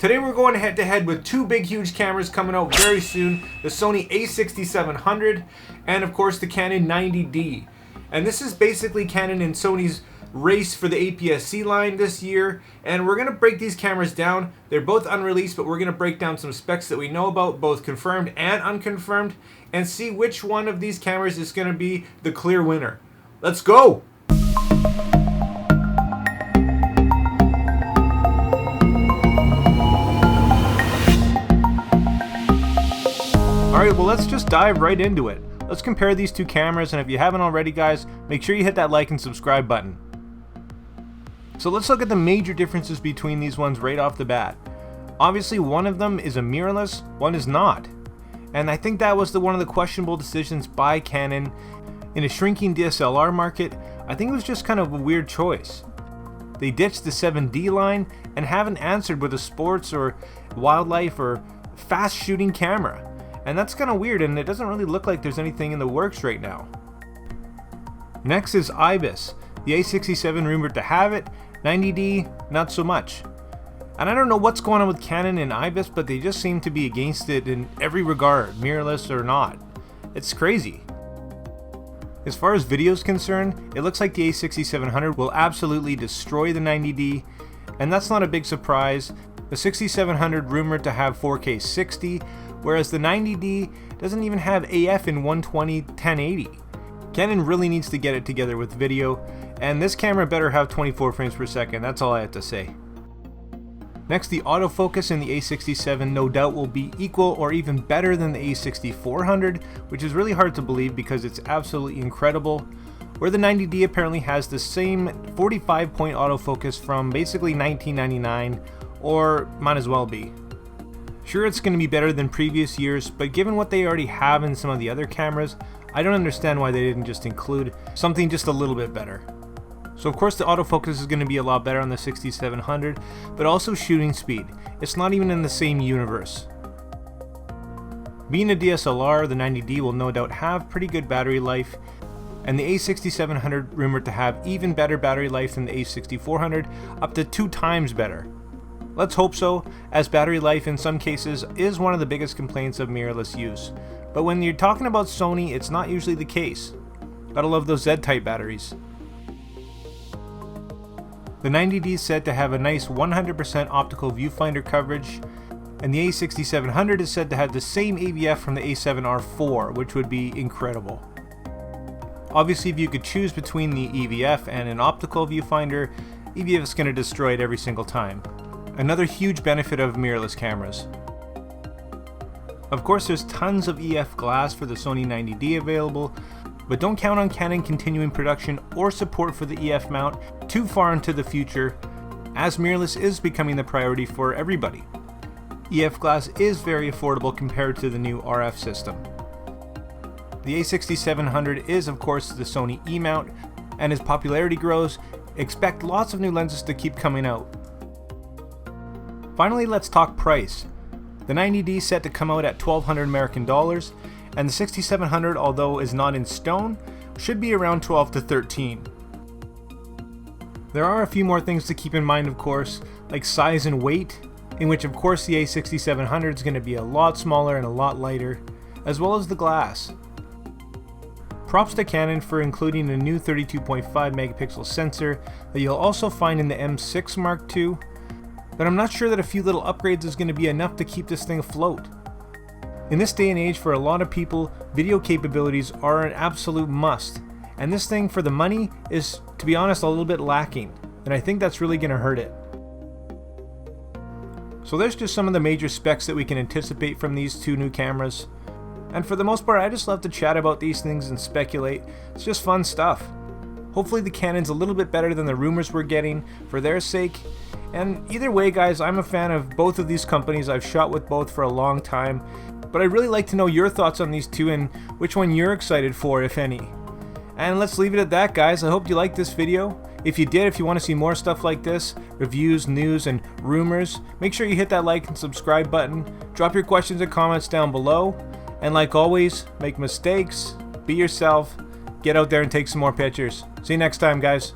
Today we're going head to head with two big huge cameras coming out very soon, the Sony A6700 and of course the Canon 90D. And this is basically Canon and Sony's race for the APS-C line this year, and we're going to break these cameras down. They're both unreleased, but we're going to break down some specs that we know about, both confirmed and unconfirmed, and see which one of these cameras is going to be the clear winner. Let's go! Alright, well let's just dive right into it. Let's compare these two cameras, and if you haven't already guys, make sure you hit that like and subscribe button. So let's look at the major differences between these ones right off the bat. Obviously one of them is a mirrorless, one is not. And I think that was one of the questionable decisions by Canon. In a shrinking DSLR market, I think it was just kind of a weird choice. They ditched the 7D line and haven't answered with a sports or wildlife or fast shooting camera. And that's kind of weird, and it doesn't really look like there's anything in the works right now. Next is Ibis. The A67 rumored to have it, 90D not so much. And I don't know what's going on with Canon and Ibis, but they just seem to be against it in every regard, mirrorless or not. It's crazy. As far as video is concerned, it looks like the A6700 will absolutely destroy the 90D, and that's not a big surprise. The 6700 rumored to have 4K 60, whereas the 90D doesn't even have AF in 120 1080. Canon really needs to get it together with video, and this camera better have 24 frames per second, that's all I have to say. Next, the autofocus in the A67 no doubt will be equal or even better than the A6400, which is really hard to believe because it's absolutely incredible, where the 90D apparently has the same 45-point autofocus from basically 1999, or might as well be. Sure, it's going to be better than previous years, but given what they already have in some of the other cameras, I don't understand why they didn't just include something just a little bit better. So of course the autofocus is going to be a lot better on the 6700, but also shooting speed. It's not even in the same universe. Being a DSLR, the 90D will no doubt have pretty good battery life, and the A6700 rumored to have even better battery life than the A6400, up to 2 times better. Let's hope so, as battery life in some cases is one of the biggest complaints of mirrorless use. But when you're talking about Sony, it's not usually the case. Gotta love those Z-type batteries. The 90D is said to have a nice 100% optical viewfinder coverage, and the A6700 is said to have the same AVF from the A7R4, which would be incredible. Obviously, if you could choose between the EVF and an optical viewfinder, EVF is going to destroy it every single time. Another huge benefit of mirrorless cameras. Of course, there's tons of EF glass for the Sony 90D available, but don't count on Canon continuing production or support for the EF mount too far into the future, as mirrorless is becoming the priority for everybody. EF glass is very affordable compared to the new RF system. The A6700 is of course the Sony E mount, and as popularity grows, expect lots of new lenses to keep coming out. Finally, let's talk price. The 90D is set to come out at $1,200 American dollars, and the 6700, although is not in stone, should be around $12 to $13. There are a few more things to keep in mind, of course, like size and weight, in which of course the A6700 is going to be a lot smaller and a lot lighter, as well as the glass. Props to Canon for including a new 32.5 megapixel sensor that you'll also find in the M6 Mark II, but I'm not sure that a few little upgrades is going to be enough to keep this thing afloat. In this day and age, for a lot of people, video capabilities are an absolute must, and this thing for the money is, to be honest, a little bit lacking, and I think that's really going to hurt it. So there's just some of the major specs that we can anticipate from these two new cameras, and for the most part I just love to chat about these things and speculate. It's just fun stuff. Hopefully the Canon's a little bit better than the rumors we're getting for their sake. And either way guys, I'm a fan of both of these companies. I've shot with both for a long time, but I'd really like to know your thoughts on these two and which one you're excited for, if any. And let's leave it at that guys. I hope you liked this video. If you did, if you want to see more stuff like this, reviews, news, and rumors, make sure you hit that like and subscribe button. Drop your questions and comments down below. And like always, make mistakes, be yourself, get out there and take some more pictures. See you next time guys.